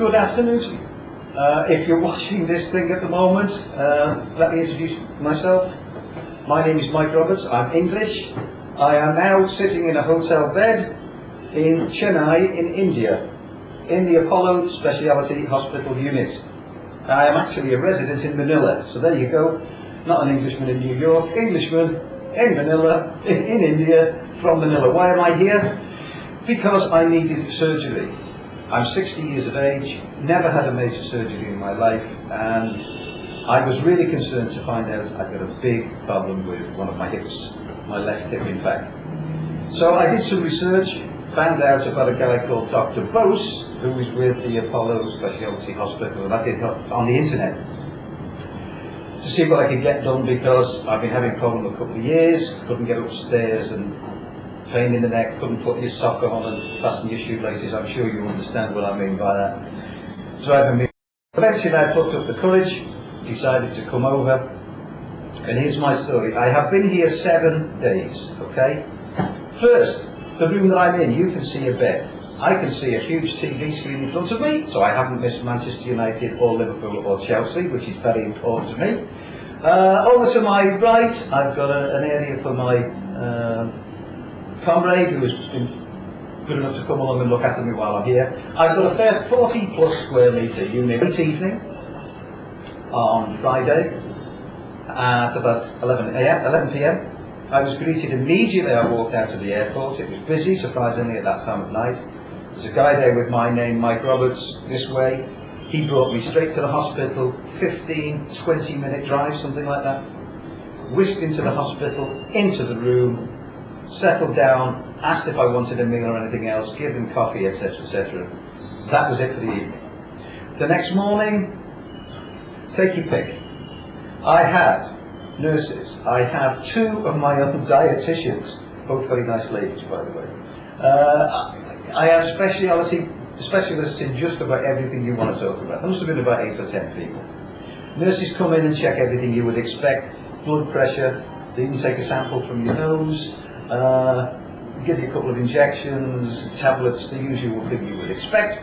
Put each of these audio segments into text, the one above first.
Good afternoon to you. If you're watching this thing at the moment, let me introduce myself. My name is Mike Roberts. I'm English. I am now sitting in a hotel bed in Chennai in India, in the Apollo Specialty Hospital unit. I am actually a resident in Manila, so there you go. Not an Englishman in New York, Englishman in Manila, in India, from Manila. Why am I here? Because I needed surgery. I'm 60 years of age, never had a major surgery in my life, and I was really concerned to find out I've got a big problem with one of my hips, my left hip in fact. So I did some research, found out about a guy called Dr. Bose, who was with the Apollo Specialty Hospital, and I did on the internet to see what I could get done, because I've been having a problem a couple of years, couldn't get upstairs, and pain in the neck, couldn't put your sock on and fasten your shoelaces. I'm sure you understand what I mean by that. Driving me. Eventually I plucked up the courage, decided to come over, and here's my story. I have been here 7 days, okay? First, the room that I'm in, you can see a bed. I can see a huge TV screen in front of me, so I haven't missed Manchester United or Liverpool or Chelsea, which is very important to me. Over to my right, I've got an area for my comrade who has been good enough to come along and look after me while I'm here. I've got a fair 40 plus square metre unit. This evening, on Friday, at about 11 p.m, I was greeted immediately. I walked out of the airport. It was busy, surprisingly, at that time of night. There's a guy there with my name, Mike Roberts, this way. He brought me straight to the hospital, 15, 20-minute drive, something like that. Whisked into the hospital, into the room, settled down, asked if I wanted a meal or anything else, give them coffee, etc., etc. That was it for the evening. The next morning, take your pick. I have nurses. I have 2 of my own dietitians, both very nice ladies, by the way. I have specialists in just about everything you want to talk about. There must have been about 8 or 10 people. Nurses come in and check everything you would expect: blood pressure, they even take a sample from your nose, give you a couple of injections, tablets, the usual thing you would expect.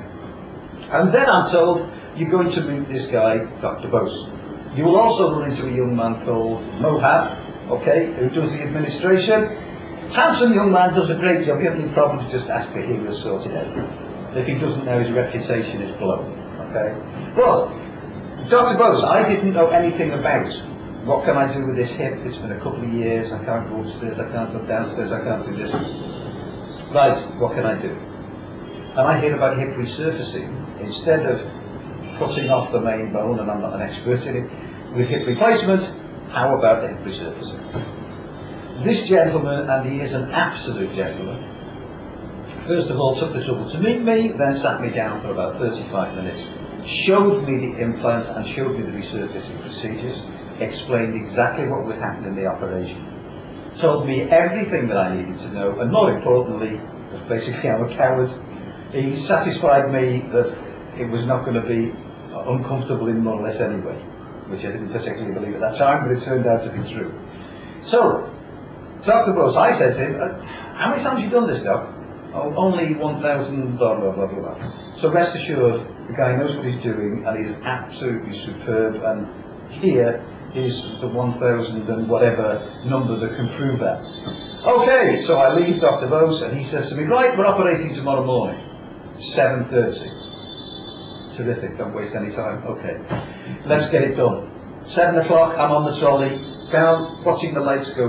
And then I'm told you're going to meet this guy, Dr. Bose. You will also run into a young man called Mohab, okay, who does the administration. Handsome young man, does a great job. If you have any problems, just ask for him, he'll sort it out. If he doesn't know, his reputation is blown, okay. Well, Dr. Bose, I didn't know anything about what can I do with this hip. It's been a couple of years, I can't go upstairs, I can't go downstairs, I can't do this. Right, what can I do? And I hear about hip resurfacing. Instead of cutting off the main bone, and I'm not an expert in it, with hip replacement, how about hip resurfacing? This gentleman, and he is an absolute gentleman, first of all took the trouble to meet me, then sat me down for about 35 minutes, showed me the implants and showed me the resurfacing procedures, explained exactly what would happen in the operation, told me everything that I needed to know, and more importantly, because basically I'm a coward, he satisfied me that it was not going to be uncomfortable in more or less anyway, which I didn't particularly believe at that time, but it turned out to be true. So, Dr. Bose, I said to him, how many times have you done this, Doc? Oh, only 1,000, blah, blah, blah, blah, blah. So rest assured, the guy knows what he's doing, and he's absolutely superb, and here is the 1,000 and whatever number that can prove that. Okay, so I leave Dr. Bose, and he says to me, right, we're operating tomorrow morning, 7:30. Terrific, don't waste any time. Okay, let's get it done. 7 o'clock, I'm on the trolley, down, watching the lights go by.